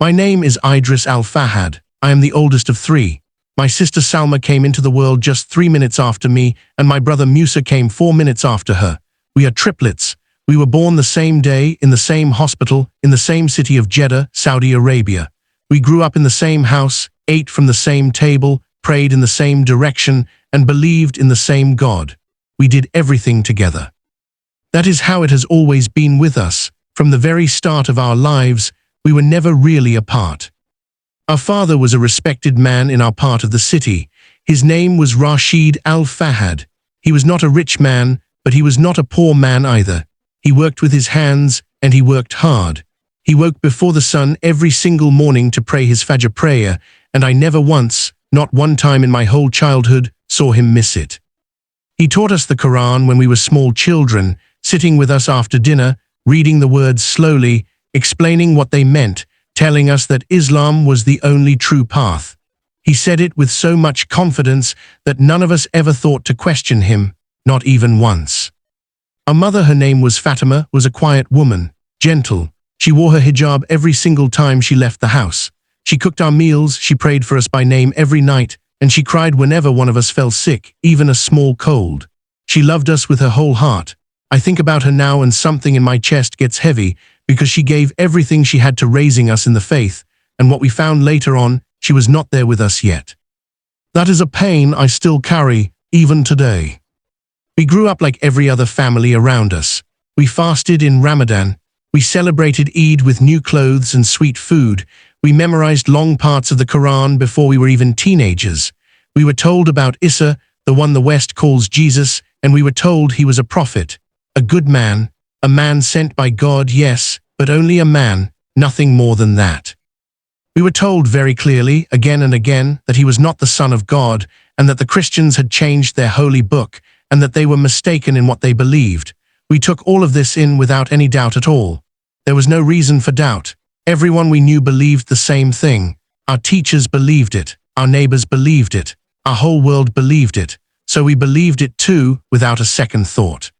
My name is Idris Al-Fahad. I am the oldest of three. My sister Salma came into the world just 3 minutes after me, and my brother Musa came 4 minutes after her. We are triplets. We were born the same day, in the same hospital, in the same city of Jeddah, Saudi Arabia. We grew up in the same house, ate from the same table, prayed in the same direction, and believed in the same God. We did everything together. That is how it has always been with us. From the very start of our lives, we were never really apart. Our father was a respected man in our part of the city. His name was Rashid Al-Fahad. He was not a rich man, but he was not a poor man either. He worked with his hands, and he worked hard. He woke before the sun every single morning to pray his Fajr prayer, and I never once, not one time in my whole childhood, saw him miss it. He taught us the Quran when we were small children, sitting with us after dinner, reading the words slowly, explaining what they meant, telling us that Islam was the only true path. He said it with so much confidence that none of us ever thought to question him, not even once. Our mother, her name was Fatima, was a quiet woman, gentle. She wore her hijab every single time she left the house. She cooked our meals, she prayed for us by name every night, and she cried whenever one of us fell sick, even a small cold. She loved us with her whole heart. I think about her now and something in my chest gets heavy because she gave everything she had to raising us in the faith, and what we found later on, she was not there with us yet. That is a pain I still carry, even today. We grew up like every other family around us. We fasted in Ramadan. We celebrated Eid with new clothes and sweet food. We memorized long parts of the Quran before we were even teenagers. We were told about Isa, the one the West calls Jesus, and we were told he was a prophet, a good man, a man sent by God, yes, but only a man, nothing more than that. We were told very clearly, again and again, that he was not the Son of God, and that the Christians had changed their holy book, and that they were mistaken in what they believed. We took all of this in without any doubt at all. There was no reason for doubt. Everyone we knew believed the same thing. Our teachers believed it. Our neighbors believed it. Our whole world believed it. So we believed it too, without a second thought.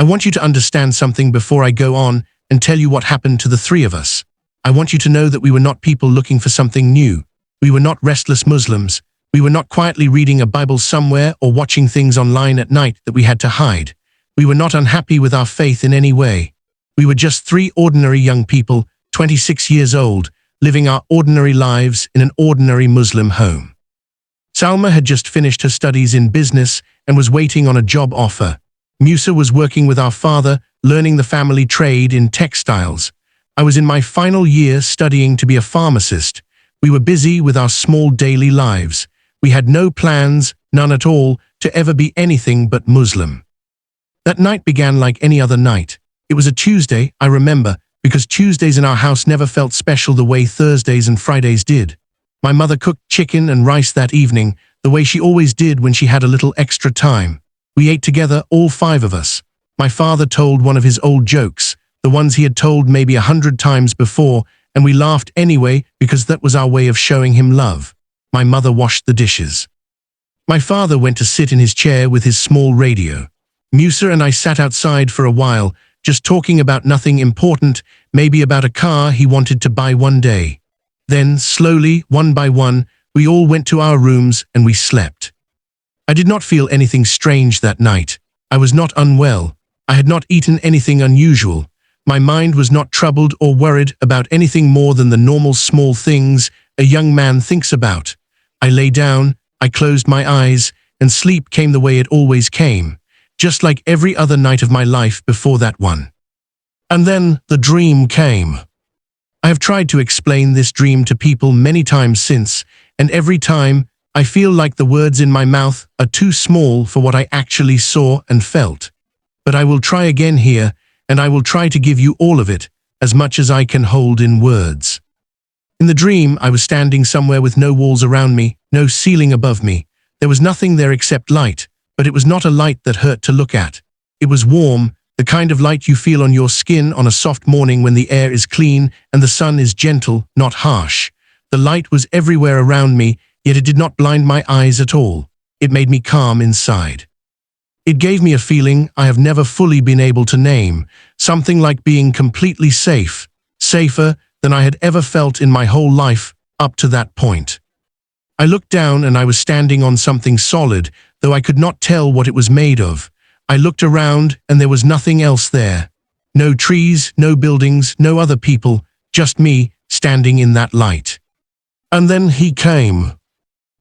I want you to understand something before I go on and tell you what happened to the three of us. I want you to know that we were not people looking for something new. We were not restless Muslims. We were not quietly reading a Bible somewhere or watching things online at night that we had to hide. We were not unhappy with our faith in any way. We were just three ordinary young people, 26 years old, living our ordinary lives in an ordinary Muslim home. Salma had just finished her studies in business and was waiting on a job offer. Musa was working with our father, learning the family trade in textiles. I was in my final year studying to be a pharmacist. We were busy with our small daily lives. We had no plans, none at all, to ever be anything but Muslim. That night began like any other night. It was a Tuesday, I remember, because Tuesdays in our house never felt special the way Thursdays and Fridays did. My mother cooked chicken and rice that evening, the way she always did when she had a little extra time. We ate together, all five of us. My father told one of his old jokes, the ones he had told maybe 100 times before, and we laughed anyway because that was our way of showing him love. My mother washed the dishes. My father went to sit in his chair with his small radio. Musa and I sat outside for a while, just talking about nothing important, maybe about a car he wanted to buy one day. Then, slowly, one by one, we all went to our rooms and we slept. I did not feel anything strange that night. I was not unwell. I had not eaten anything unusual. My mind was not troubled or worried about anything more than the normal small things a young man thinks about. I lay down, I closed my eyes, and sleep came the way it always came, just like every other night of my life before that one. And then the dream came. I have tried to explain this dream to people many times since, and every time I feel like the words in my mouth are too small for what I actually saw and felt. But I will try again here, and I will try to give you all of it, as much as I can hold in words. In the dream, I was standing somewhere with no walls around me, no ceiling above me. There was nothing there except light, but it was not a light that hurt to look at. It was warm, the kind of light you feel on your skin on a soft morning when the air is clean and the sun is gentle, not harsh. The light was everywhere around me, yet it did not blind my eyes at all. It made me calm inside. It gave me a feeling I have never fully been able to name, something like being completely safe, safer than I had ever felt in my whole life up to that point. I looked down and I was standing on something solid, though I could not tell what it was made of. I looked around and there was nothing else there. No trees, no buildings, no other people, just me standing in that light. And then he came.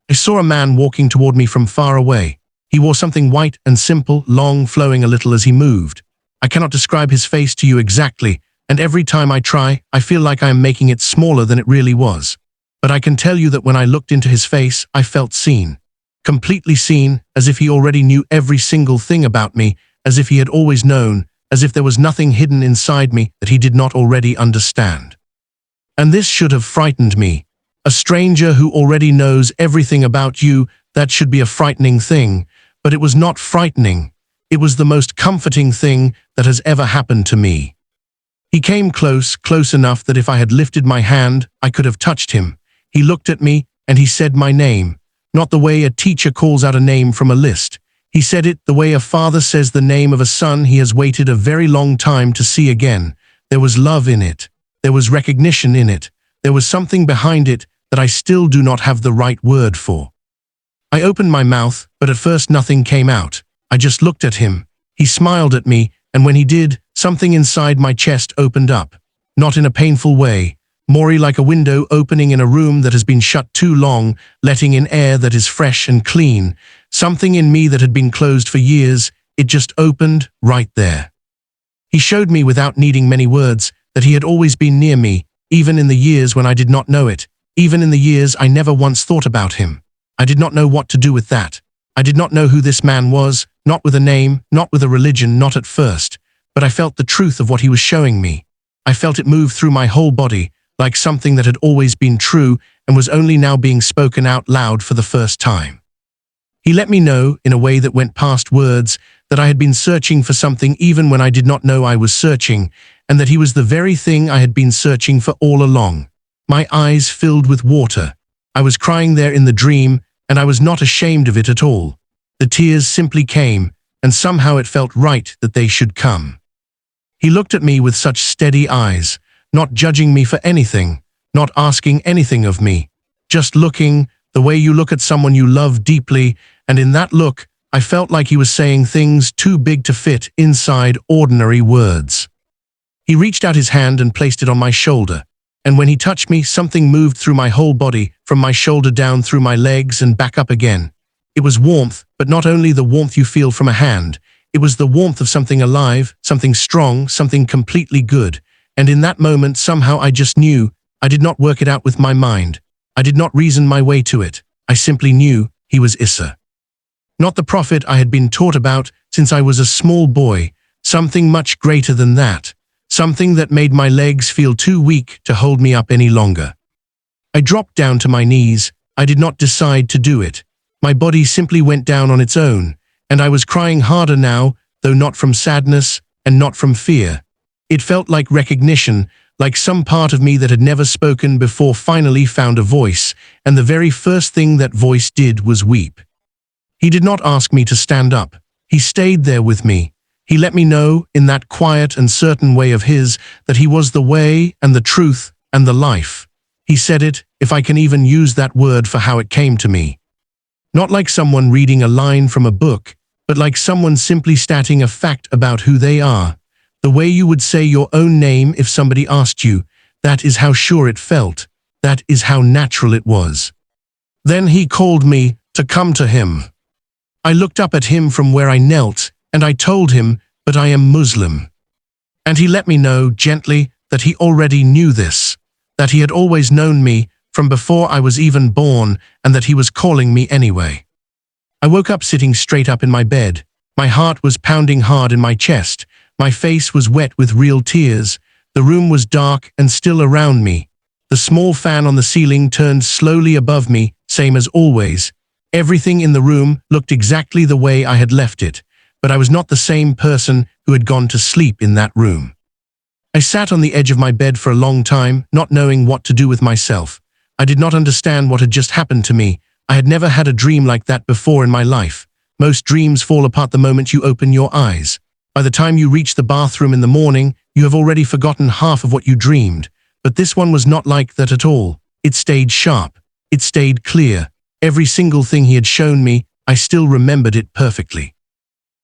I saw a man walking toward me from far away. He wore something white and simple, long, flowing a little as he moved. I cannot describe his face to you exactly, and every time I try, I feel like I am making it smaller than it really was. But I can tell you that when I looked into his face, I felt seen. Completely seen, as if he already knew every single thing about me, as if he had always known, as if there was nothing hidden inside me that he did not already understand. And this should have frightened me. A stranger who already knows everything about you, that should be a frightening thing, but it was not frightening. It was the most comforting thing that has ever happened to me. He came close enough that if I had lifted my hand, I could have touched him. He looked at me and he said my name, not the way a teacher calls out a name from a list. He said it the way a father says the name of a son he has waited a very long time to see again. There was love in it. There was recognition in it. There was something behind it that I still do not have the right word for. I opened my mouth, but at first nothing came out. I just looked at him. He smiled at me, and when he did, something inside my chest opened up. Not in a painful way, more like a window opening in a room that has been shut too long, letting in air that is fresh and clean. Something in me that had been closed for years, it just opened right there. He showed me without needing many words that he had always been near me, even in the years when I did not know it, even in the years I never once thought about him. I did not know what to do with that. I did not know who this man was, not with a name, not with a religion, not at first, but I felt the truth of what he was showing me. I felt it move through my whole body, like something that had always been true and was only now being spoken out loud for the first time. He let me know, in a way that went past words, that I had been searching for something even when I did not know I was searching, and that he was the very thing I had been searching for all along. My eyes filled with water. I was crying there in the dream, and I was not ashamed of it at all. The tears simply came, and somehow it felt right that they should come. He looked at me with such steady eyes, not judging me for anything, not asking anything of me, just looking, the way you look at someone you love deeply, and in that look, I felt like he was saying things too big to fit inside ordinary words. He reached out his hand and placed it on my shoulder, and when he touched me, something moved through my whole body, from my shoulder down through my legs and back up again. It was warmth, but not only the warmth you feel from a hand. It was the warmth of something alive, something strong, something completely good. And in that moment, somehow I just knew. I did not work it out with my mind. I did not reason my way to it. I simply knew he was Issa. Not the prophet I had been taught about since I was a small boy, something much greater than that. Something that made my legs feel too weak to hold me up any longer. I dropped down to my knees. I did not decide to do it. My body simply went down on its own, and I was crying harder now, though not from sadness and not from fear. It felt like recognition, like some part of me that had never spoken before finally found a voice, and the very first thing that voice did was weep. He did not ask me to stand up. He stayed there with me. He let me know, in that quiet and certain way of his, that he was the way and the truth and the life. He said it, if I can even use that word for how it came to me. Not like someone reading a line from a book, but like someone simply stating a fact about who they are. The way you would say your own name if somebody asked you. That is how sure it felt. That is how natural it was. Then he called me to come to him. I looked up at him from where I knelt, and I told him, but I am Muslim. And he let me know gently that he already knew this, that he had always known me from before I was even born, and that he was calling me anyway. I woke up sitting straight up in my bed. My heart was pounding hard in my chest. My face was wet with real tears. The room was dark and still around me. The small fan on the ceiling turned slowly above me, same as always. Everything in the room looked exactly the way I had left it, but I was not the same person who had gone to sleep in that room. I sat on the edge of my bed for a long time, not knowing what to do with myself. I did not understand what had just happened to me. I had never had a dream like that before in my life. Most dreams fall apart the moment you open your eyes. By the time you reach the bathroom in the morning, you have already forgotten half of what you dreamed. But this one was not like that at all. It stayed sharp. It stayed clear. Every single thing he had shown me, I still remembered it perfectly.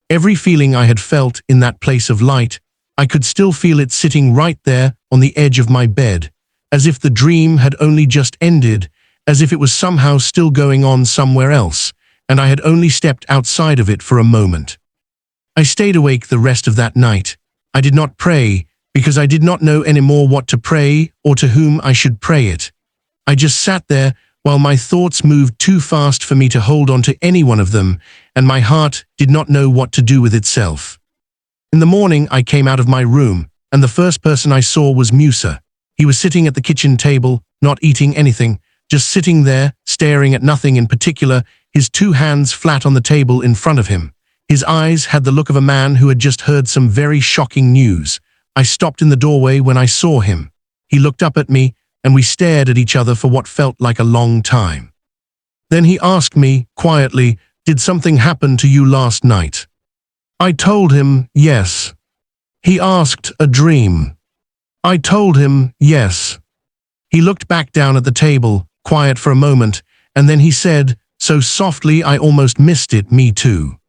Every feeling I had felt in that place of light, I could still feel it sitting right there on the edge of my bed, as if the dream had only just ended, as if it was somehow still going on somewhere else, and I had only stepped outside of it for a moment. I stayed awake the rest of that night. I did not pray, because I did not know anymore what to pray or to whom I should pray it. I just sat there while my thoughts moved too fast for me to hold on to any one of them, and my heart did not know what to do with itself. In the morning, I came out of my room, and the first person I saw was Musa. He was sitting at the kitchen table, not eating anything, just sitting there, staring at nothing in particular, his two hands flat on the table in front of him. His eyes had the look of a man who had just heard some very shocking news. I stopped in the doorway when I saw him. He looked up at me, and we stared at each other for what felt like a long time. Then he asked me, quietly, "Did something happen to you last night?" I told him, yes. He asked, "A dream?" I told him, yes. He looked back down at the table, quiet for a moment, and then he said, so softly I almost missed it, "Me too."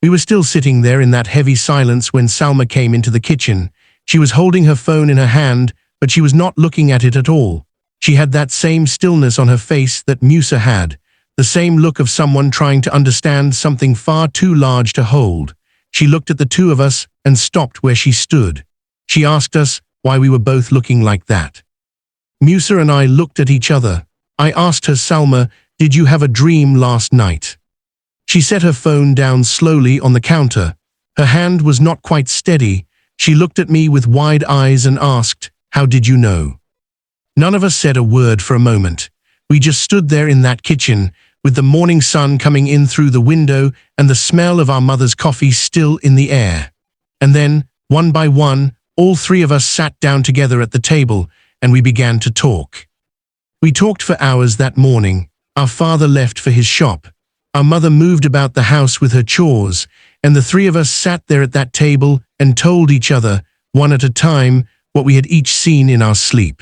We were still sitting there in that heavy silence when Salma came into the kitchen. She was holding her phone in her hand, but she was not looking at it at all. She had that same stillness on her face that Musa had, the same look of someone trying to understand something far too large to hold. She looked at the two of us and stopped where she stood. She asked us why we were both looking like that. Musa and I looked at each other. I asked her, "Salma, did you have a dream last night?" She set her phone down slowly on the counter. Her hand was not quite steady. She looked at me with wide eyes and asked, "How did you know?" None of us said a word for a moment. We just stood there in that kitchen, with the morning sun coming in through the window and the smell of our mother's coffee still in the air. And then, one by one, all three of us sat down together at the table, and we began to talk. We talked for hours that morning. Our father left for his shop. Our mother moved about the house with her chores, and the three of us sat there at that table and told each other, one at a time, what we had each seen in our sleep.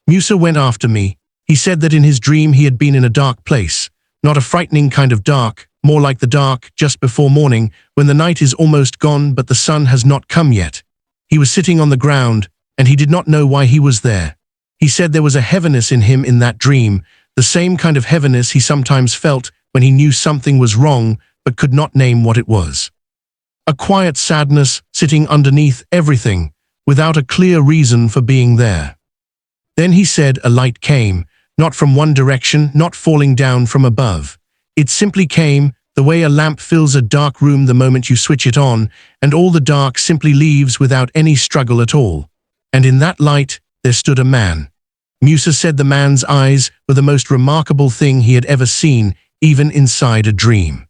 Musa went after me. He said that in his dream he had been in a dark place, not a frightening kind of dark, more like the dark just before morning, when the night is almost gone but the sun has not come yet. He was sitting on the ground, and he did not know why he was there. He said there was a heaviness in him in that dream, the same kind of heaviness he sometimes felt when he knew something was wrong but could not name what it was. A quiet sadness sitting underneath everything, without a clear reason for being there. Then he said a light came, not from one direction, not falling down from above. It simply came, the way a lamp fills a dark room the moment you switch it on, and all the dark simply leaves without any struggle at all. And in that light, there stood a man. Musa said the man's eyes were the most remarkable thing he had ever seen, even inside a dream.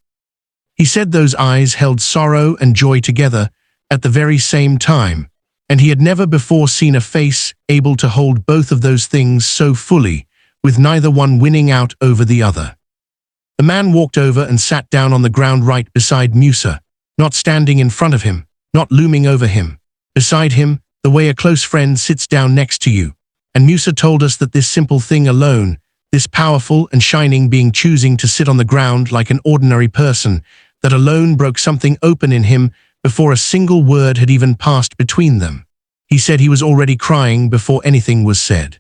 He said those eyes held sorrow and joy together at the very same time, and he had never before seen a face able to hold both of those things so fully, with neither one winning out over the other. The man walked over and sat down on the ground right beside Musa, not standing in front of him, not looming over him. Beside him, the way a close friend sits down next to you. And Musa told us that this simple thing alone, this powerful and shining being choosing to sit on the ground like an ordinary person, that alone broke something open in him before a single word had even passed between them. He said he was already crying before anything was said.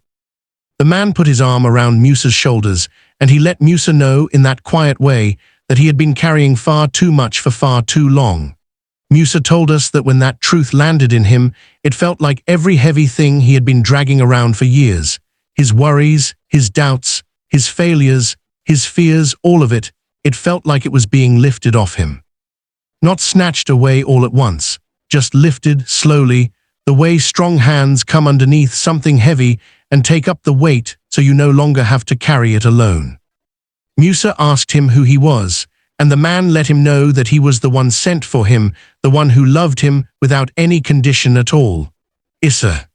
The man put his arm around Musa's shoulders, and he let Musa know in that quiet way that he had been carrying far too much for far too long. Musa told us that when that truth landed in him, it felt like every heavy thing he had been dragging around for years, his worries, his doubts, his failures, his fears, all of it, it felt like it was being lifted off him. Not snatched away all at once, just lifted slowly, the way strong hands come underneath something heavy and take up the weight so you no longer have to carry it alone. Musa asked him who he was, and the man let him know that he was the one sent for him, the one who loved him without any condition at all. Issa.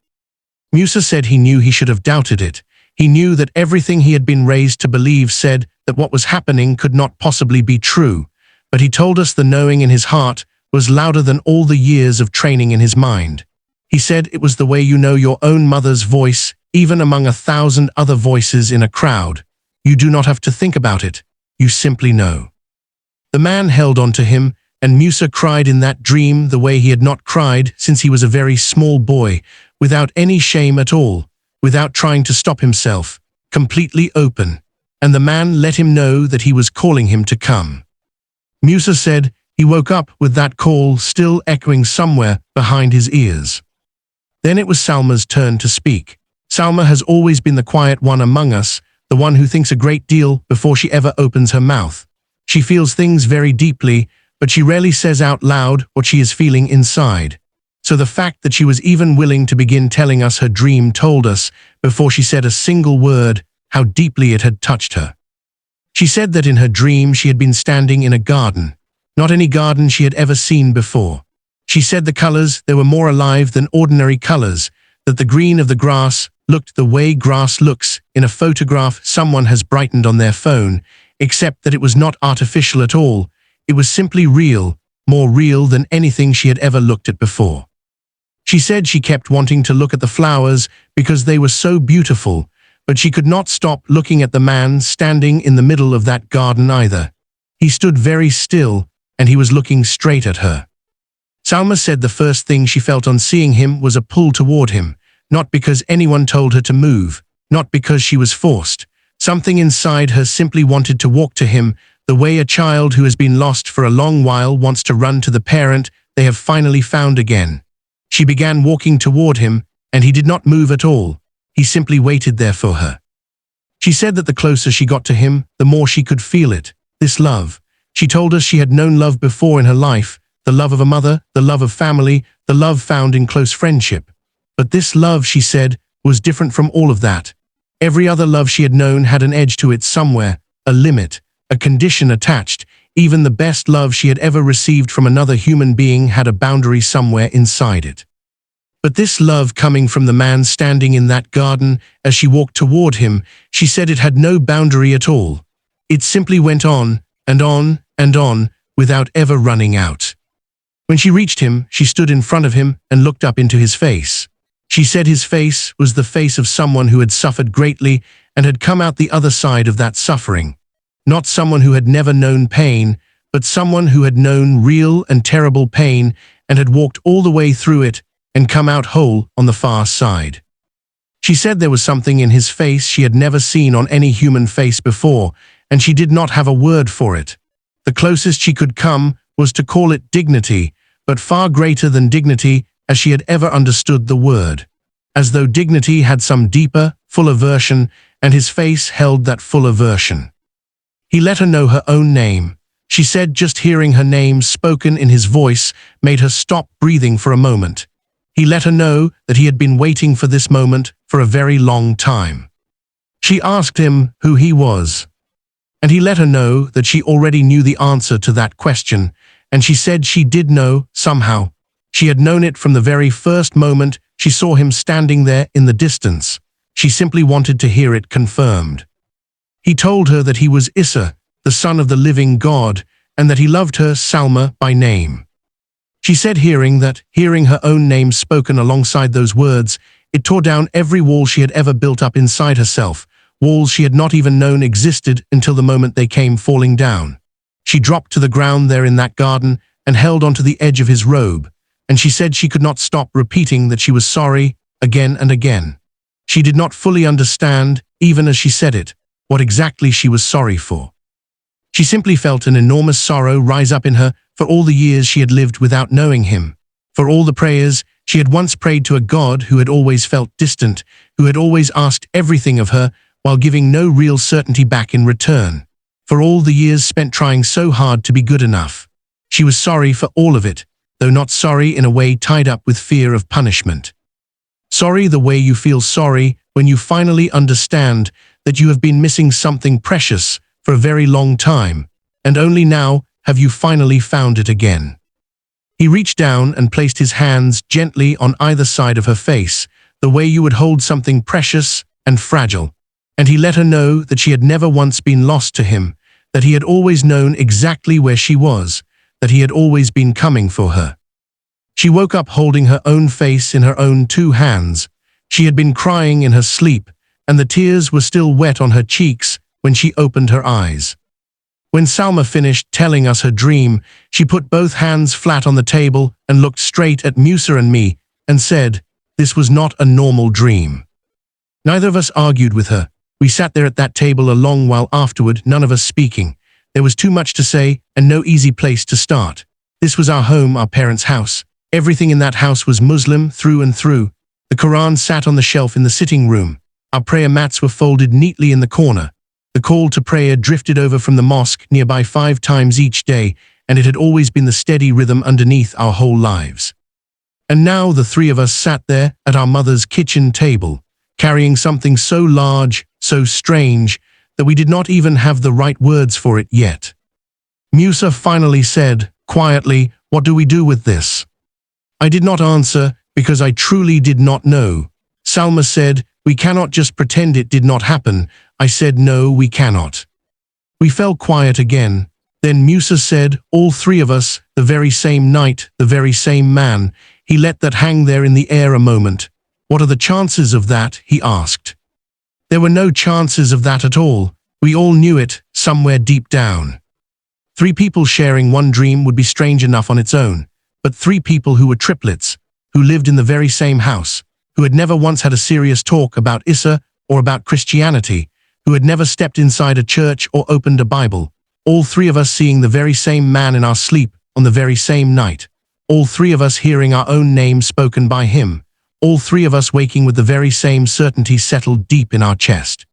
Musa said he knew he should have doubted it. He knew that everything he had been raised to believe said that what was happening could not possibly be true, but he told us the knowing in his heart was louder than all the years of training in his mind. He said it was the way you know your own mother's voice even among 1,000 other voices in a crowd. You do not have to think about it, you simply know. The man held on to him, and Musa cried in that dream the way he had not cried since he was a very small boy, without any shame at all, without trying to stop himself, completely open. And the man let him know that he was calling him to come. Musa said he woke up with that call still echoing somewhere behind his ears. Then it was Salma's turn to speak. Salma has always been the quiet one among us, the one who thinks a great deal before she ever opens her mouth. She feels things very deeply, but she rarely says out loud what she is feeling inside. So the fact that she was even willing to begin telling us her dream told us, before she said a single word, how deeply it had touched her. She said that in her dream she had been standing in a garden, not any garden she had ever seen before. She said the colors, they were more alive than ordinary colors, that the green of the grass looked the way grass looks in a photograph someone has brightened on their phone, except that it was not artificial at all. It was simply real, more real than anything she had ever looked at before. She said she kept wanting to look at the flowers because they were so beautiful, but she could not stop looking at the man standing in the middle of that garden either. He stood very still, and he was looking straight at her. Salma said the first thing she felt on seeing him was a pull toward him, not because anyone told her to move, not because she was forced. Something inside her simply wanted to walk to him, the way a child who has been lost for a long while wants to run to the parent they have finally found again. She began walking toward him, and he did not move at all. He simply waited there for her. She said that the closer she got to him, the more she could feel it, this love. She told us she had known love before in her life, the love of a mother, the love of family, the love found in close friendship. But this love, she said, was different from all of that. Every other love she had known had an edge to it somewhere, a limit, a condition attached. Even the best love she had ever received from another human being had a boundary somewhere inside it. But this love coming from the man standing in that garden, as she walked toward him, she said it had no boundary at all. It simply went on, and on, and on, without ever running out. When she reached him, she stood in front of him and looked up into his face. She said his face was the face of someone who had suffered greatly and had come out the other side of that suffering. Not someone who had never known pain, but someone who had known real and terrible pain and had walked all the way through it and come out whole on the far side. She said there was something in his face she had never seen on any human face before, and she did not have a word for it. The closest she could come was to call it dignity, but far greater than dignity as she had ever understood the word. As though dignity had some deeper, fuller version, and his face held that fuller version. He let her know her own name. She said just hearing her name spoken in his voice made her stop breathing for a moment. He let her know that he had been waiting for this moment for a very long time. She asked him who he was. And he let her know that she already knew the answer to that question, and she said she did know, somehow. She had known it from the very first moment she saw him standing there in the distance. She simply wanted to hear it confirmed. He told her that he was Issa, the son of the living God, and that he loved her, Salma, by name. She said hearing her own name spoken alongside those words, it tore down every wall she had ever built up inside herself, walls she had not even known existed until the moment they came falling down. She dropped to the ground there in that garden and held onto the edge of his robe, and she said she could not stop repeating that she was sorry, again and again. She did not fully understand, even as she said it, what exactly she was sorry for. She simply felt an enormous sorrow rise up in her for all the years she had lived without knowing him, for all the prayers she had once prayed to a God who had always felt distant, who had always asked everything of her while giving no real certainty back in return, for all the years spent trying so hard to be good enough. She was sorry for all of it, though not sorry in a way tied up with fear of punishment. Sorry the way you feel sorry when you finally understand that you have been missing something precious for a very long time, and only now have you finally found it again. He reached down and placed his hands gently on either side of her face, the way you would hold something precious and fragile, and he let her know that she had never once been lost to him, that he had always known exactly where she was, that he had always been coming for her. She woke up holding her own face in her own two hands. She had been crying in her sleep, and the tears were still wet on her cheeks when she opened her eyes. When Salma finished telling us her dream, she put both hands flat on the table and looked straight at Musa and me and said, "This was not a normal dream." Neither of us argued with her. We sat there at that table a long while afterward, none of us speaking. There was too much to say and no easy place to start. This was our home, our parents' house. Everything in that house was Muslim through and through. The Quran sat on the shelf in the sitting room. Our prayer mats were folded neatly in the corner. The call to prayer drifted over from the mosque nearby 5 times each day, and it had always been the steady rhythm underneath our whole lives. And now the 3 of us sat there at our mother's kitchen table, carrying something so large, so strange, that we did not even have the right words for it yet. Musa finally said, quietly, "What do we do with this?" I did not answer because I truly did not know. Salma said, "We cannot just pretend it did not happen." I said, "No, we cannot." We fell quiet again. Then Musa said, "All 3 of us, the very same night, the very same man." He let that hang there in the air a moment. "What are the chances of that?" he asked. There were no chances of that at all. We all knew it, somewhere deep down. 3 people sharing one dream would be strange enough on its own, but 3 people who were triplets, who lived in the very same house, who had never once had a serious talk about Isa or about Christianity, who had never stepped inside a church or opened a Bible, all 3 of us seeing the very same man in our sleep on the very same night, all 3 of us hearing our own name spoken by him, all 3 of us waking with the very same certainty settled deep in our chest.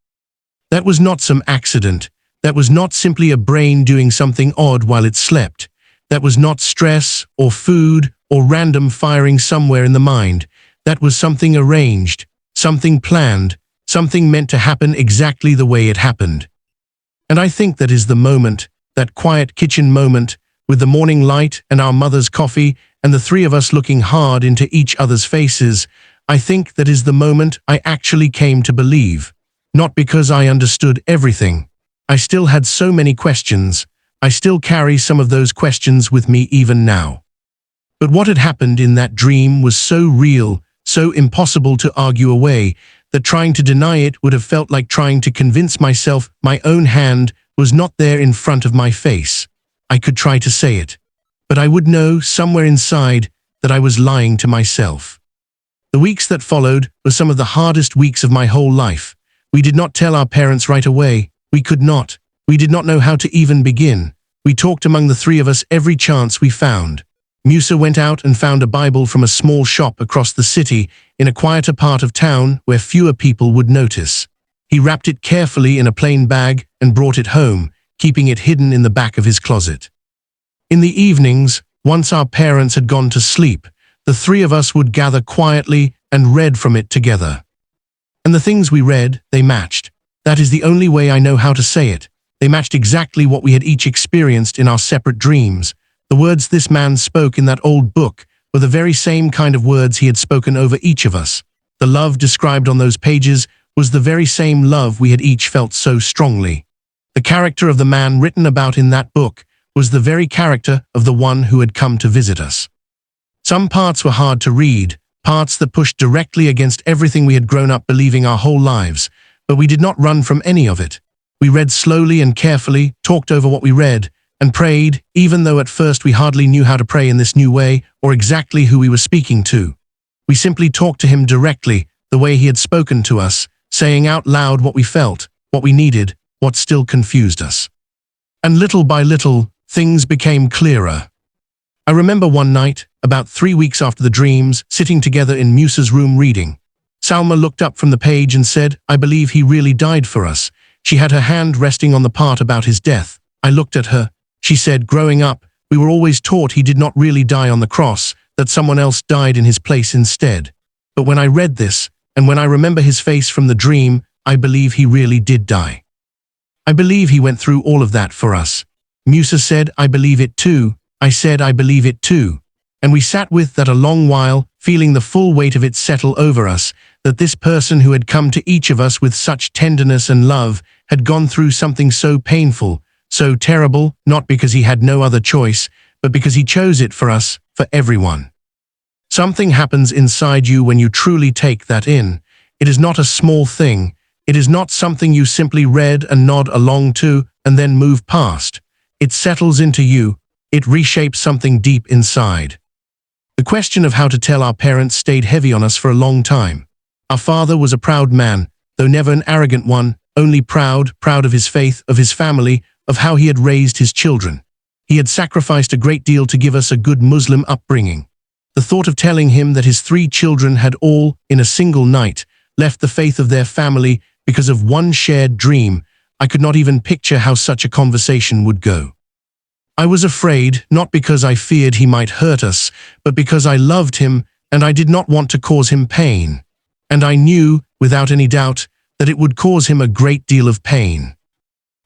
That was not some accident. That was not simply a brain doing something odd while it slept. That was not stress or food or random firing somewhere in the mind. That was something arranged, something planned, something meant to happen exactly the way it happened. And I think that is the moment, that quiet kitchen moment, with the morning light and our mother's coffee and the 3 of us looking hard into each other's faces. I think that is the moment I actually came to believe. Not because I understood everything. I still had so many questions. I still carry some of those questions with me even now. But what had happened in that dream was so real, so impossible to argue away, that trying to deny it would have felt like trying to convince myself my own hand was not there in front of my face. I could try to say it, but I would know somewhere inside that I was lying to myself. The weeks that followed were some of the hardest weeks of my whole life. We did not tell our parents right away. We could not. We did not know how to even begin. We talked among the 3 of us every chance we found. Musa went out and found a Bible from a small shop across the city in a quieter part of town where fewer people would notice. He wrapped it carefully in a plain bag and brought it home, keeping it hidden in the back of his closet. In the evenings, once our parents had gone to sleep, the 3 of us would gather quietly and read from it together. And the things we read, they matched. That is the only way I know how to say it. They matched exactly what we had each experienced in our separate dreams. The words this man spoke in that old book were the very same kind of words he had spoken over each of us. The love described on those pages was the very same love we had each felt so strongly. The character of the man written about in that book was the very character of the one who had come to visit us. Some parts were hard to read, parts that pushed directly against everything we had grown up believing our whole lives, but we did not run from any of it. We read slowly and carefully, talked over what we read, and prayed, even though at first we hardly knew how to pray in this new way or exactly who we were speaking to. We simply talked to him directly, the way he had spoken to us, saying out loud what we felt, what we needed, what still confused us. And little by little, things became clearer. I remember one night, about 3 weeks after the dreams, sitting together in Musa's room reading. Salma looked up from the page and said, "I believe he really died for us." She had her hand resting on the part about his death. I looked at her. She said, "Growing up, we were always taught he did not really die on the cross, that someone else died in his place instead. But when I read this, and when I remember his face from the dream, I believe he really did die. I believe he went through all of that for us." Musa said, "I believe it too." I said, "I believe it too." And we sat with that a long while, feeling the full weight of it settle over us, that this person who had come to each of us with such tenderness and love had gone through something so painful, so terrible, not because he had no other choice, but because he chose it for us, for everyone. Something happens inside you when you truly take that in. It is not a small thing. It is not something you simply read and nod along to and then move past. It settles into you. It reshapes something deep inside. The question of how to tell our parents stayed heavy on us for a long time. Our father was a proud man, though never an arrogant one, only proud of his faith, of his family, of how he had raised his children. He had sacrificed a great deal to give us a good Muslim upbringing. The thought of telling him that his 3 children had all, in a single night, left the faith of their family because of one shared dream, I could not even picture how such a conversation would go. I was afraid, not because I feared he might hurt us, but because I loved him and I did not want to cause him pain. And I knew, without any doubt, that it would cause him a great deal of pain.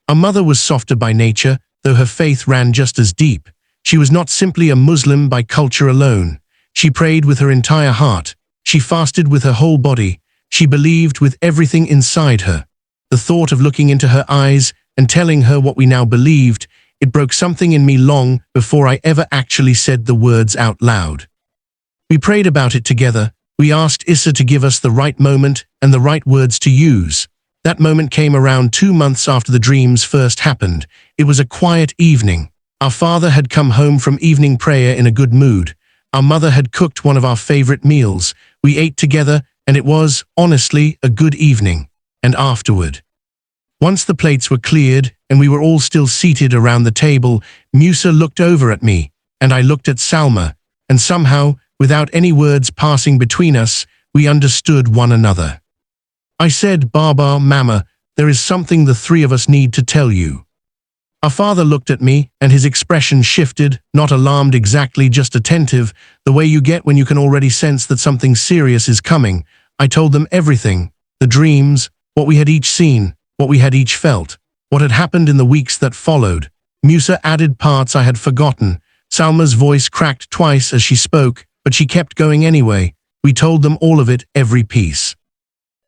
Our mother was softer by nature, though her faith ran just as deep. She was not simply a Muslim by culture alone. She prayed with her entire heart. She fasted with her whole body. She believed with everything inside her. The thought of looking into her eyes and telling her what we now believed, it broke something in me long before I ever actually said the words out loud. We prayed about it together. We asked Issa to give us the right moment and the right words to use. That moment came around 2 months after the dreams first happened. It was a quiet evening. Our father had come home from evening prayer in a good mood. Our mother had cooked one of our favorite meals. We ate together, and it was, honestly, a good evening. And afterward, once the plates were cleared and we were all still seated around the table, Musa looked over at me, and I looked at Salma, and somehow, without any words passing between us, we understood one another. I said, "Baba, Mama, there is something the 3 of us need to tell you." Our father looked at me, and his expression shifted, not alarmed exactly, just attentive, the way you get when you can already sense that something serious is coming. I told them everything, the dreams, what we had each seen, what we had each felt, what had happened in the weeks that followed. Musa added parts I had forgotten. Salma's voice cracked twice as she spoke, but she kept going anyway. We told them all of it, every piece.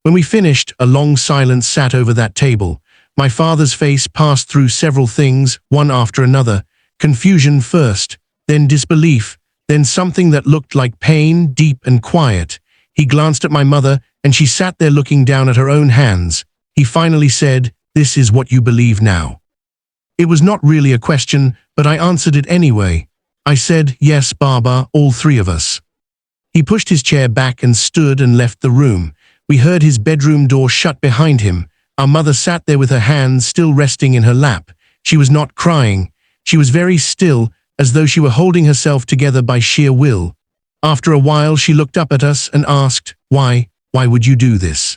When we finished, a long silence sat over that table. My father's face passed through several things, one after another. Confusion first, then disbelief, then something that looked like pain, deep and quiet. He glanced at my mother, and she sat there looking down at her own hands. He finally said, "This is what you believe now." It was not really a question, but I answered it anyway. I said, "Yes, Baba, all 3 of us." He pushed his chair back and stood and left the room. We heard his bedroom door shut behind him. Our mother sat there with her hands still resting in her lap. She was not crying. She was very still, as though she were holding herself together by sheer will. After a while, she looked up at us and asked, Why would you do this?"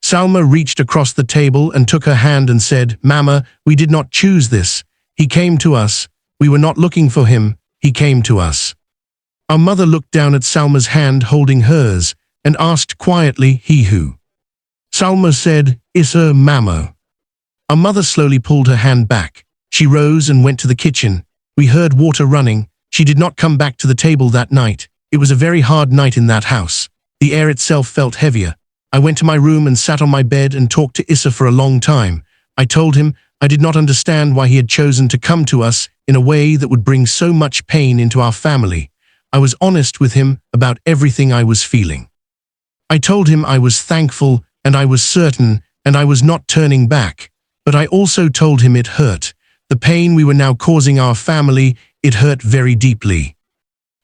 Salma reached across the table and took her hand and said, "Mama, we did not choose this. He came to us. We were not looking for him. He came to us." Our mother looked down at Salma's hand holding hers and asked quietly, "He who?" Salma said, "Issa, Mama." Our mother slowly pulled her hand back. She rose and went to the kitchen. We heard water running. She did not come back to the table that night. It was a very hard night in that house. The air itself felt heavier. I went to my room and sat on my bed and talked to Issa for a long time. I told him I did not understand why he had chosen to come to us in a way that would bring so much pain into our family. I was honest with him about everything I was feeling. I told him I was thankful and I was certain and I was not turning back. But I also told him it hurt. The pain we were now causing our family, it hurt very deeply.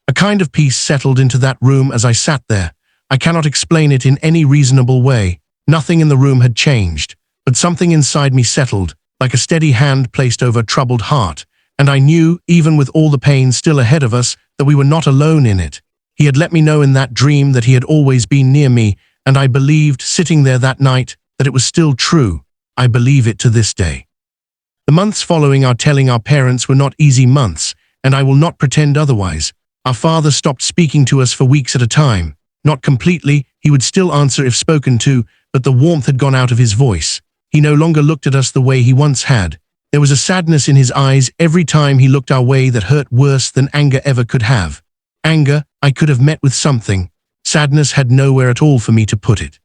A kind of peace settled into that room as I sat there. I cannot explain it in any reasonable way. Nothing in the room had changed, but something inside me settled, like a steady hand placed over a troubled heart. And I knew, even with all the pain still ahead of us, that we were not alone in it. He had let me know in that dream that he had always been near me, and I believed, sitting there that night, that it was still true. I believe it to this day. The months following our telling our parents were not easy months, and I will not pretend otherwise. Our father stopped speaking to us for weeks at a time. Not completely, he would still answer if spoken to, but the warmth had gone out of his voice. He no longer looked at us the way he once had. There was a sadness in his eyes every time he looked our way that hurt worse than anger ever could have. Anger, I could have met with something. Sadness had nowhere at all for me to put it.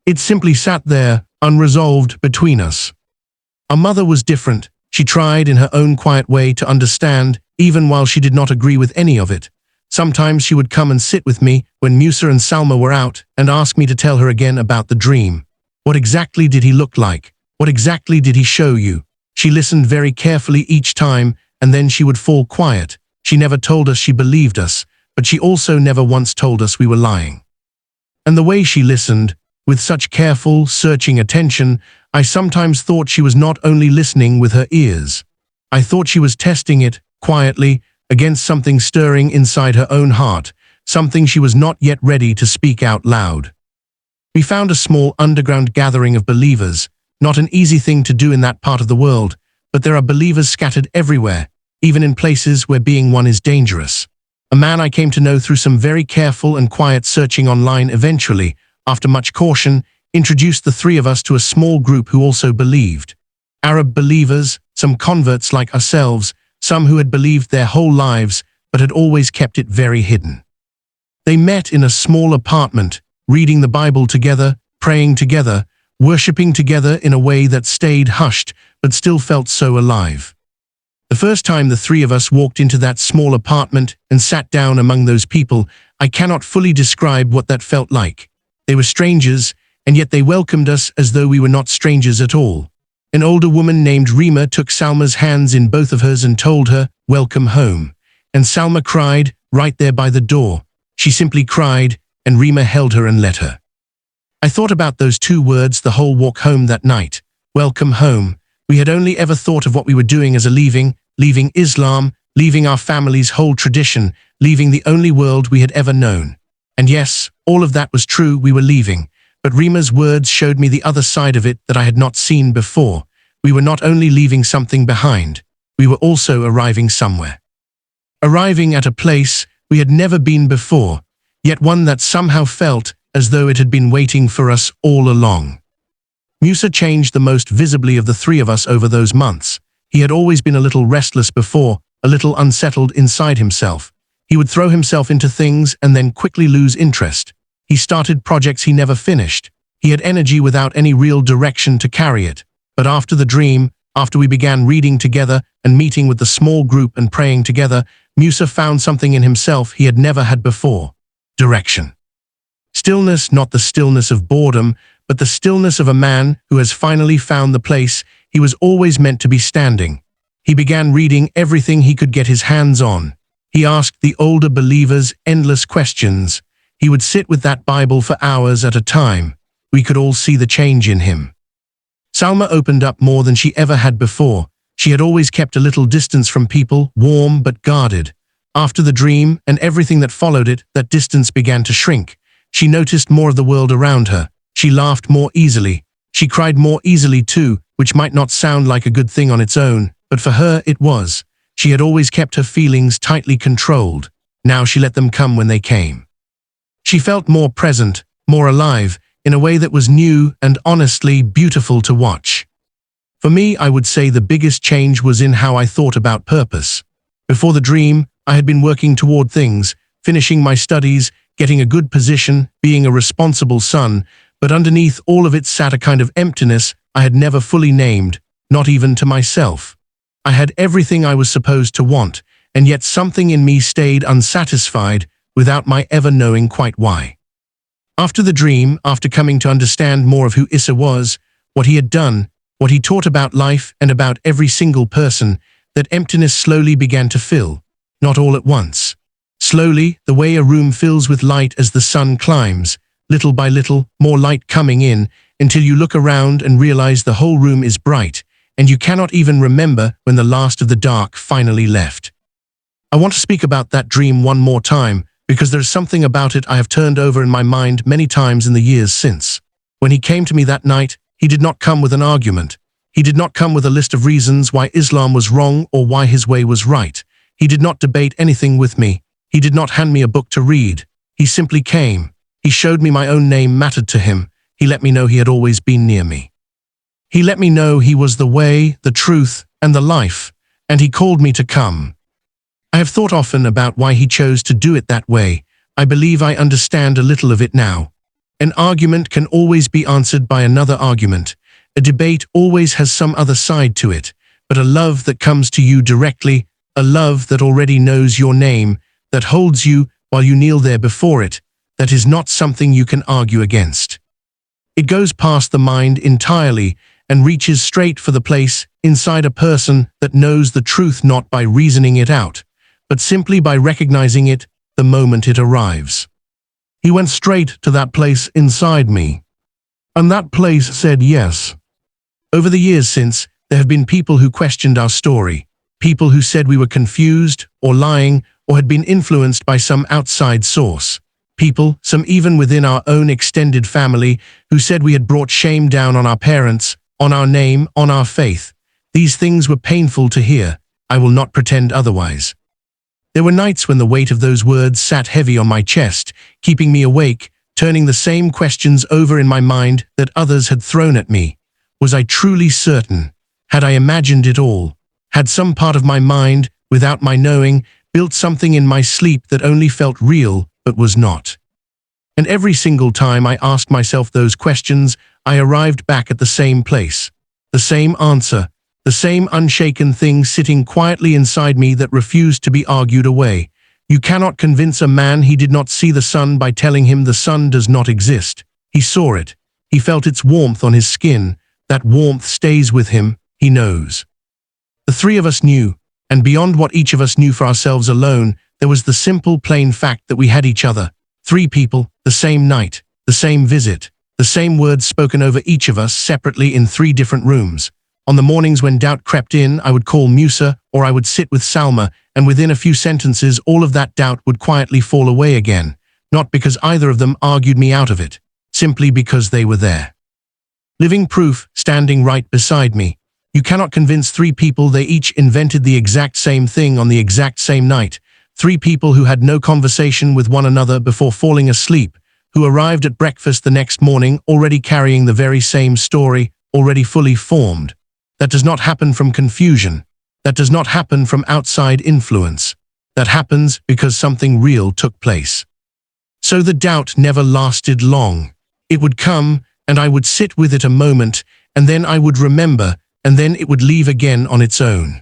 It simply sat there, unresolved, between us. Our mother was different. She tried in her own quiet way to understand, even while she did not agree with any of it. Sometimes she would come and sit with me when Musa and Salma were out and ask me to tell her again about the dream. What exactly did he look like? What exactly did he show you? She listened very carefully each time, and then she would fall quiet. She never told us she believed us, but she also never once told us we were lying. And the way she listened, with such careful, searching attention, I sometimes thought she was not only listening with her ears. I thought she was testing it, quietly, against something stirring inside her own heart, something she was not yet ready to speak out loud. We found a small underground gathering of believers, not an easy thing to do in that part of the world, but there are believers scattered everywhere, even in places where being one is dangerous. A man I came to know through some very careful and quiet searching online eventually, after much caution, introduced the three of us to a small group who also believed. Arab believers, some converts like ourselves, some who had believed their whole lives but had always kept it very hidden. They met in a small apartment, reading the Bible together, praying together, worshipping together in a way that stayed hushed but still felt so alive. The first time the three of us walked into that small apartment and sat down among those people, I cannot fully describe what that felt like. They were strangers, and yet they welcomed us as though we were not strangers at all. An older woman named Rima took Salma's hands in both of hers and told her, "Welcome home." And Salma cried, right there by the door. She simply cried, and Rima held her and let her. I thought about those two words the whole walk home that night. Welcome home. We had only ever thought of what we were doing as a leaving Islam, leaving our family's whole tradition, leaving the only world we had ever known. And yes, all of that was true, we were leaving. But Rima's words showed me the other side of it that I had not seen before. We were not only leaving something behind, we were also arriving somewhere. Arriving at a place we had never been before, yet one that somehow felt as though it had been waiting for us all along. Musa changed the most visibly of the three of us over those months. He had always been a little restless before, a little unsettled inside himself. He would throw himself into things and then quickly lose interest. He started projects he never finished. He had energy without any real direction to carry it. But after the dream, after we began reading together and meeting with the small group and praying together, Musa found something in himself he had never had before. Direction. Stillness, not the stillness of boredom, but the stillness of a man who has finally found the place he was always meant to be standing. He began reading everything he could get his hands on. He asked the older believers endless questions. He would sit with that Bible for hours at a time. We could all see the change in him. Salma opened up more than she ever had before. She had always kept a little distance from people, warm but guarded. After the dream and everything that followed it, that distance began to shrink. She noticed more of the world around her. She laughed more easily. She cried more easily too, which might not sound like a good thing on its own, but for her it was. She had always kept her feelings tightly controlled. Now she let them come when they came. She felt more present, more alive, in a way that was new and honestly beautiful to watch. For me, I would say the biggest change was in how I thought about purpose. Before the dream, I had been working toward things, finishing my studies, getting a good position, being a responsible son, but underneath all of it sat a kind of emptiness I had never fully named, not even to myself. I had everything I was supposed to want, and yet something in me stayed unsatisfied without my ever knowing quite why. After the dream, after coming to understand more of who Issa was, what he had done, what he taught about life and about every single person, that emptiness slowly began to fill, not all at once. Slowly, the way a room fills with light as the sun climbs, little by little, more light coming in, until you look around and realize the whole room is bright, and you cannot even remember when the last of the dark finally left. I want to speak about that dream one more time, because there's something about it I have turned over in my mind many times in the years since. When he came to me that night, he did not come with an argument. He did not come with a list of reasons why Islam was wrong or why his way was right. He did not debate anything with me. He did not hand me a book to read. He simply came. He showed me my own name mattered to him. He let me know he had always been near me. He let me know he was the way, the truth, and the life, and he called me to come. I have thought often about why he chose to do it that way. I believe I understand a little of it now. An argument can always be answered by another argument. A debate always has some other side to it, but a love that comes to you directly, a love that already knows your name, that holds you while you kneel there before it, that is not something you can argue against. It goes past the mind entirely and reaches straight for the place inside a person that knows the truth not by reasoning it out, but simply by recognizing it the moment it arrives. He went straight to that place inside me, and that place said yes. Over the years since, there have been people who questioned our story, people who said we were confused or lying or had been influenced by some outside source. People, some even within our own extended family, who said we had brought shame down on our parents, on our name, on our faith. These things were painful to hear. I will not pretend otherwise. There were nights when the weight of those words sat heavy on my chest, keeping me awake, turning the same questions over in my mind that others had thrown at me. Was I truly certain? Had I imagined it all? Had some part of my mind, without my knowing, built something in my sleep that only felt real but was not? And every single time I asked myself those questions, I arrived back at the same place. The same answer, the same unshaken thing sitting quietly inside me that refused to be argued away. You cannot convince a man he did not see the sun by telling him the sun does not exist. He saw it. He felt its warmth on his skin. That warmth stays with him, he knows. The three of us knew, and beyond what each of us knew for ourselves alone, there was the simple, plain fact that we had each other. Three people, the same night, the same visit, the same words spoken over each of us separately in three different rooms. On the mornings when doubt crept in, I would call Musa, or I would sit with Salma, and within a few sentences all of that doubt would quietly fall away again, not because either of them argued me out of it, simply because they were there. Living proof, standing right beside me. You cannot convince three people they each invented the exact same thing on the exact same night. Three people who had no conversation with one another before falling asleep, who arrived at breakfast the next morning already carrying the very same story, already fully formed. That does not happen from confusion. That does not happen from outside influence. That happens because something real took place. So the doubt never lasted long. It would come, and I would sit with it a moment, and then I would remember, and then it would leave again on its own.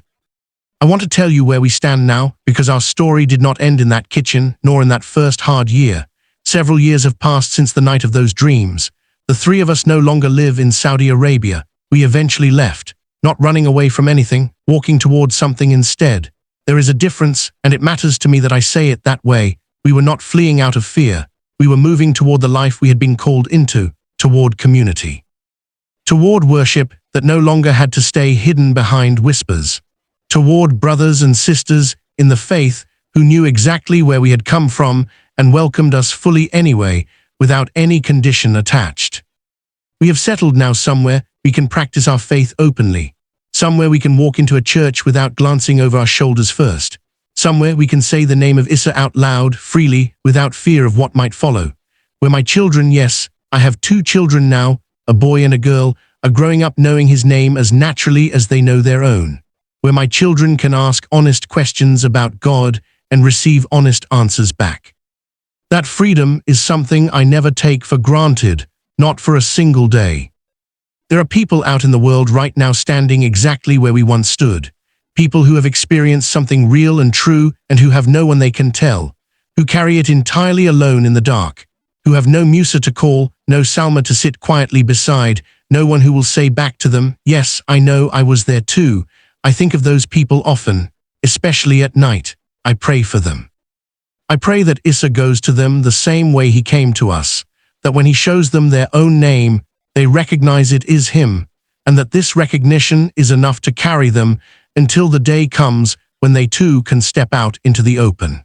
I want to tell you where we stand now, because our story did not end in that kitchen, nor in that first hard year. Several years have passed since the night of those dreams. The three of us no longer live in Saudi Arabia. We eventually left, not running away from anything, walking towards something instead. There is a difference, and it matters to me that I say it that way. We were not fleeing out of fear. We were moving toward the life we had been called into, toward community. Toward worship that no longer had to stay hidden behind whispers. Toward brothers and sisters in the faith who knew exactly where we had come from and welcomed us fully anyway, without any condition attached. We have settled now somewhere we can practice our faith openly, somewhere we can walk into a church without glancing over our shoulders first, somewhere we can say the name of Issa out loud, freely, without fear of what might follow, where my children, yes, I have 2 children now, a boy and a girl, are growing up knowing his name as naturally as they know their own, where my children can ask honest questions about God and receive honest answers back. That freedom is something I never take for granted, not for a single day. There are people out in the world right now standing exactly where we once stood, people who have experienced something real and true and who have no one they can tell, who carry it entirely alone in the dark, who have no Musa to call, no Salma to sit quietly beside, no one who will say back to them, yes, I know I was there too. I think of those people often, especially at night. I pray for them. I pray that Issa goes to them the same way he came to us, that when he shows them their own name, they recognize it is him, and that this recognition is enough to carry them until the day comes when they too can step out into the open.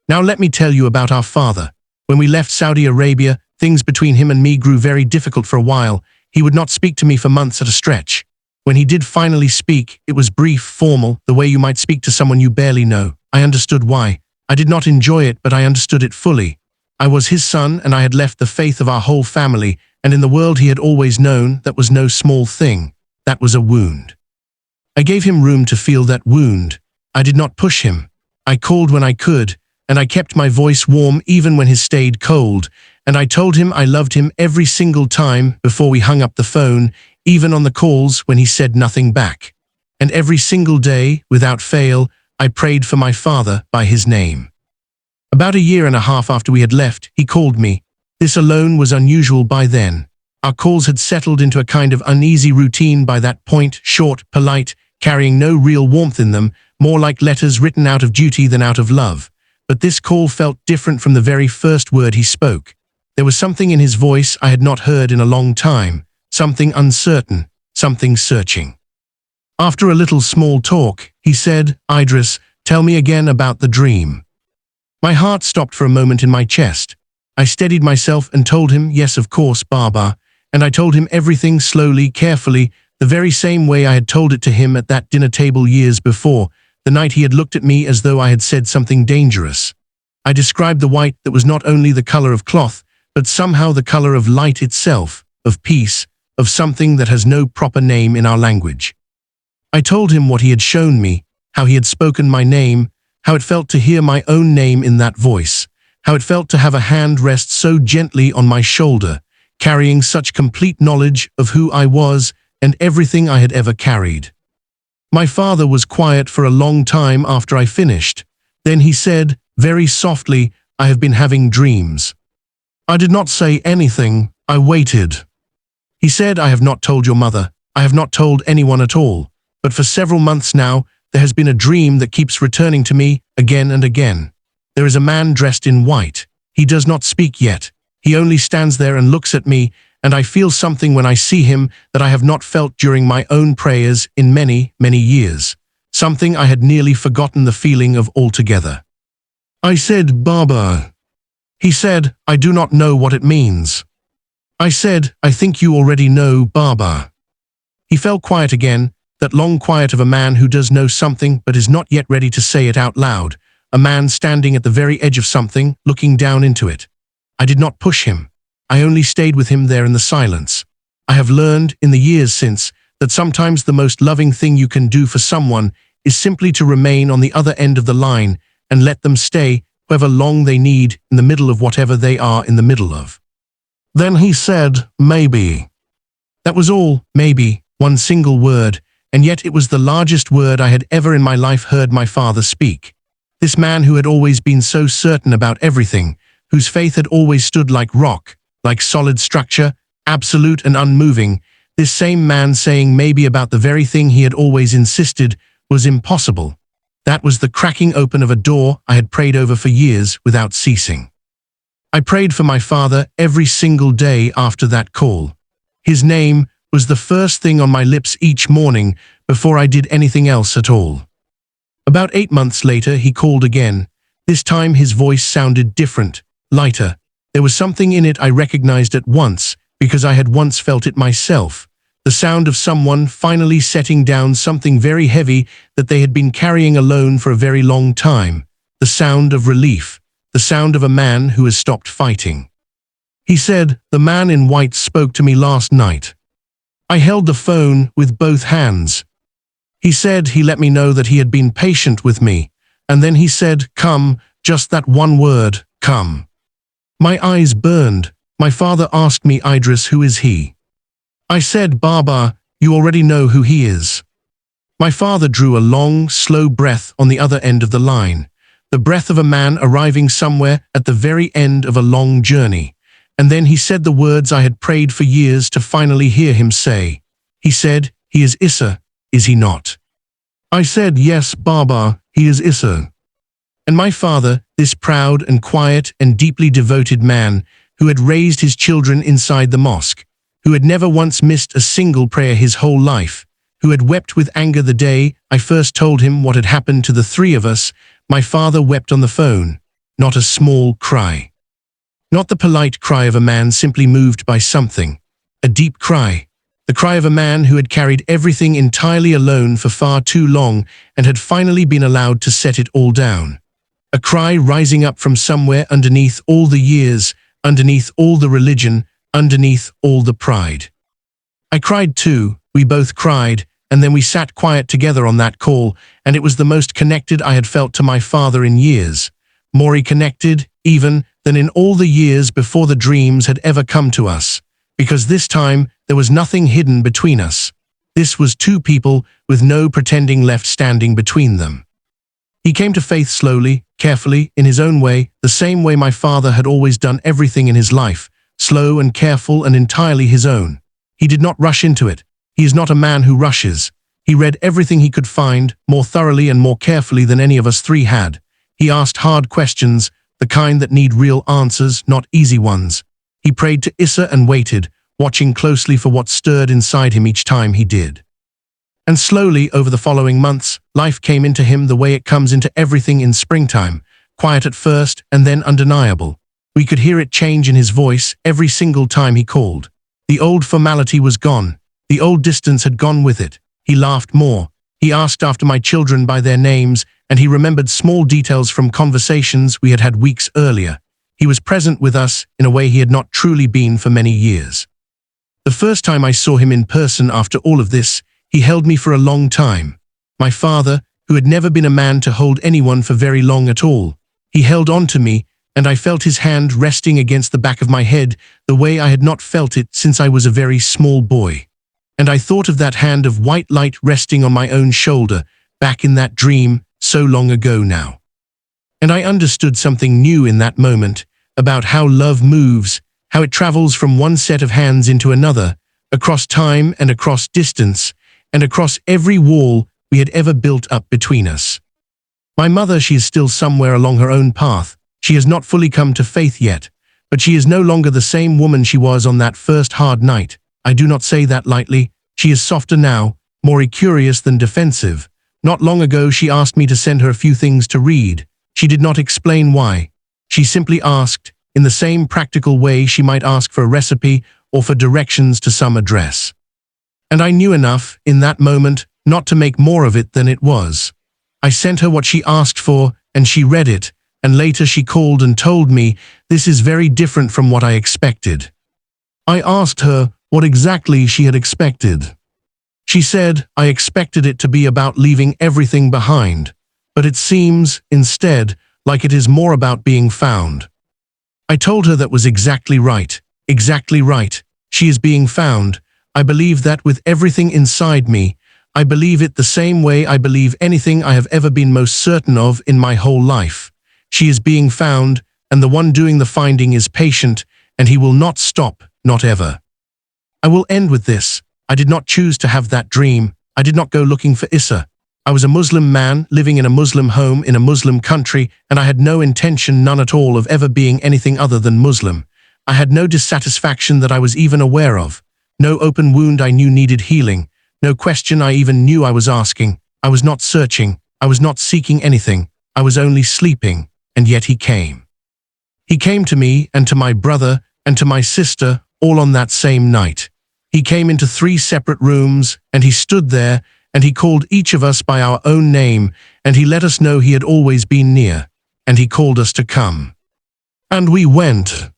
Now let me tell you about our father. When we left Saudi Arabia, things between him and me grew very difficult for a while. He would not speak to me for months at a stretch. When he did finally speak, it was brief, formal, the way you might speak to someone you barely know. I understood why. I did not enjoy it, but I understood it fully. I was his son, and I had left the faith of our whole family, and in the world he had always known that was no small thing. That was a wound. I gave him room to feel that wound. I did not push him. I called when I could, and I kept my voice warm even when his stayed cold, and I told him I loved him every single time before we hung up the phone, even on the calls when he said nothing back. And every single day, without fail, I prayed for my father by his name. About a year and a half after we had left, he called me. This alone was unusual by then. Our calls had settled into a kind of uneasy routine by that point, short, polite, carrying no real warmth in them, more like letters written out of duty than out of love. But this call felt different from the very first word he spoke. There was something in his voice I had not heard in a long time, something uncertain, something searching. After a little small talk, he said, "Idris, tell me again about the dream." My heart stopped for a moment in my chest. I steadied myself and told him, "Yes, of course, Baba," and I told him everything slowly, carefully, the very same way I had told it to him at that dinner table years before, the night he had looked at me as though I had said something dangerous. I described the white that was not only the color of cloth, but somehow the color of light itself, of peace, of something that has no proper name in our language. I told him what he had shown me, how he had spoken my name, how it felt to hear my own name in that voice, how it felt to have a hand rest so gently on my shoulder, carrying such complete knowledge of who I was and everything I had ever carried. My father was quiet for a long time after I finished. Then he said, very softly, "I have been having dreams." I did not say anything. I waited. He said, "I have not told your mother. I have not told anyone at all. But for several months now, there has been a dream that keeps returning to me again and again. There is a man dressed in white. He does not speak yet. He only stands there and looks at me, and I feel something when I see him that I have not felt during my own prayers in many, many years. Something I had nearly forgotten the feeling of altogether." I said, "Baba." He said, "I do not know what it means." I said, "I think you already know, Baba." He fell quiet again, that long quiet of a man who does know something but is not yet ready to say it out loud, a man standing at the very edge of something, looking down into it. I did not push him. I only stayed with him there in the silence. I have learned, in the years since, that sometimes the most loving thing you can do for someone is simply to remain on the other end of the line and let them stay, however long they need, in the middle of whatever they are in the middle of. Then he said, "Maybe." That was all, maybe, one single word, and yet it was the largest word I had ever in my life heard my father speak. This man who had always been so certain about everything, whose faith had always stood like rock, like solid structure, absolute and unmoving, this same man saying maybe about the very thing he had always insisted was impossible. That was the cracking open of a door I had prayed over for years without ceasing. I prayed for my father every single day after that call. His name was the first thing on my lips each morning before I did anything else at all. About 8 months later, he called again. This time his voice sounded different, lighter. There was something in it I recognized at once, because I had once felt it myself. The sound of someone finally setting down something very heavy that they had been carrying alone for a very long time. The sound of relief. The sound of a man who has stopped fighting. He said, "The man in white spoke to me last night." I held the phone with both hands. He said he let me know that he had been patient with me, and then he said, "Come," just that one word, "come." My eyes burned. My father asked me, "Idris, who is he?" I said, "Baba, you already know who he is." My father drew a long, slow breath on the other end of the line, the breath of a man arriving somewhere at the very end of a long journey. And then he said the words I had prayed for years to finally hear him say. He said, "He is Issa, is he not?" I said, "Yes, Baba, he is Issa." And my father, this proud and quiet and deeply devoted man, who had raised his children inside the mosque, who had never once missed a single prayer his whole life, who had wept with anger the day I first told him what had happened to the three of us, my father wept on the phone, not a small cry. Not the polite cry of a man simply moved by something, a deep cry, the cry of a man who had carried everything entirely alone for far too long and had finally been allowed to set it all down. A cry rising up from somewhere underneath all the years, underneath all the religion, underneath all the pride. I cried too, we both cried, and then we sat quiet together on that call, and it was the most connected I had felt to my father in years. More connected, even, than in all the years before the dreams had ever come to us, because this time there was nothing hidden between us. This was two people with no pretending left standing between them. He came to faith slowly, carefully, in his own way, the same way my father had always done everything in his life, slow and careful and entirely his own. He did not rush into it. He is not a man who rushes. He read everything he could find, more thoroughly and more carefully than any of us three had. He asked hard questions, the kind that need real answers, not easy ones. He prayed to Issa and waited, watching closely for what stirred inside him each time he did. And slowly, over the following months, life came into him the way it comes into everything in springtime, quiet at first and then undeniable. We could hear it change in his voice every single time he called. The old formality was gone. The old distance had gone with it. He laughed more. He asked after my children by their names, and he remembered small details from conversations we had had weeks earlier. He was present with us in a way he had not truly been for many years. The first time I saw him in person after all of this, he held me for a long time. My father, who had never been a man to hold anyone for very long at all, he held on to me, and I felt his hand resting against the back of my head the way I had not felt it since I was a very small boy. And I thought of that hand of white light resting on my own shoulder, back in that dream, so long ago now. And I understood something new in that moment, about how love moves, how it travels from one set of hands into another, across time and across distance, and across every wall we had ever built up between us. My mother, she is still somewhere along her own path. She has not fully come to faith yet, but she is no longer the same woman she was on that first hard night. I do not say that lightly. She is softer now, more curious than defensive. Not long ago she asked me to send her a few things to read. She did not explain why. She simply asked, in the same practical way she might ask for a recipe or for directions to some address. And I knew enough, in that moment, not to make more of it than it was. I sent her what she asked for, and she read it, and later she called and told me, this is very different from what I expected. I asked her what exactly she had expected. She said, I expected it to be about leaving everything behind, but it seems, instead, like it is more about being found. I told her that was exactly right, exactly right. She is being found. I believe that with everything inside me. I believe it the same way I believe anything I have ever been most certain of in my whole life. She is being found, and the one doing the finding is patient, and he will not stop, not ever. I will end with this. I did not choose to have that dream. I did not go looking for Issa. I was a Muslim man living in a Muslim home in a Muslim country, and I had no intention, none at all, of ever being anything other than Muslim. I had no dissatisfaction that I was even aware of. No open wound I knew needed healing. No question I even knew I was asking. I was not searching. I was not seeking anything. I was only sleeping, and yet he came. He came to me and to my brother and to my sister all on that same night. He came into 3 separate rooms, and he stood there, and he called each of us by our own name, and he let us know he had always been near, and he called us to come. And we went.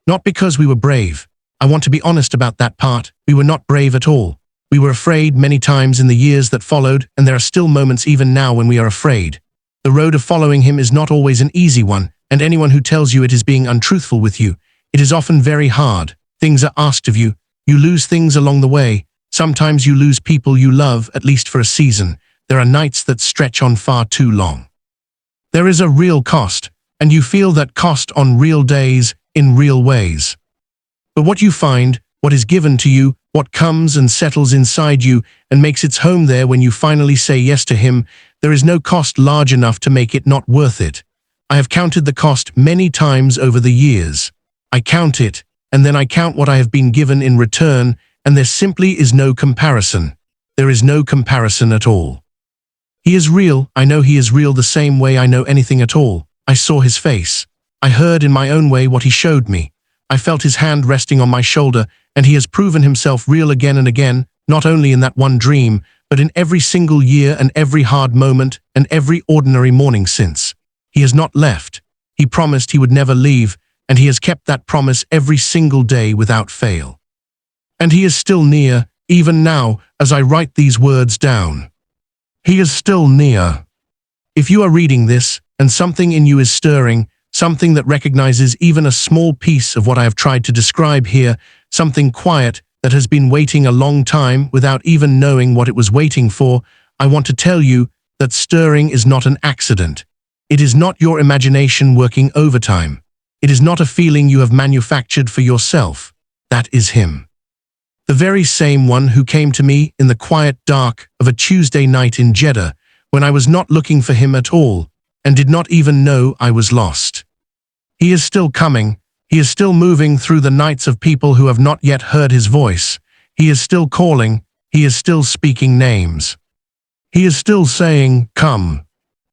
Not because we were brave. I want to be honest about that part. We were not brave at all. We were afraid many times in the years that followed, and there are still moments even now when we are afraid. The road of following him is not always an easy one, and anyone who tells you it is being untruthful with you. It is often very hard. Things are asked of you. You lose things along the way. Sometimes you lose people you love, at least for a season. There are nights that stretch on far too long. There is a real cost, and you feel that cost on real days, in real ways. But what you find, what is given to you, what comes and settles inside you and makes its home there when you finally say yes to him, there is no cost large enough to make it not worth it. I have counted the cost many times over the years. I count it, and then I count what I have been given in return, and there simply is no comparison. There is no comparison at all. He is real. I know he is real the same way I know anything at all. I saw his face. I heard in my own way what he showed me. I felt his hand resting on my shoulder, and he has proven himself real again and again, not only in that one dream, but in every single year and every hard moment and every ordinary morning since. He has not left. He promised he would never leave, and he has kept that promise every single day without fail. And he is still near, even now, as I write these words down. He is still near. If you are reading this, and something in you is stirring, something that recognizes even a small piece of what I have tried to describe here, something quiet that has been waiting a long time without even knowing what it was waiting for, I want to tell you that stirring is not an accident. It is not your imagination working overtime. It is not a feeling you have manufactured for yourself. That is him. The very same one who came to me in the quiet dark of a Tuesday night in Jeddah, when I was not looking for him at all, and did not even know I was lost. He is still coming. He is still moving through the nights of people who have not yet heard his voice. He is still calling. He is still speaking names. He is still saying, "Come."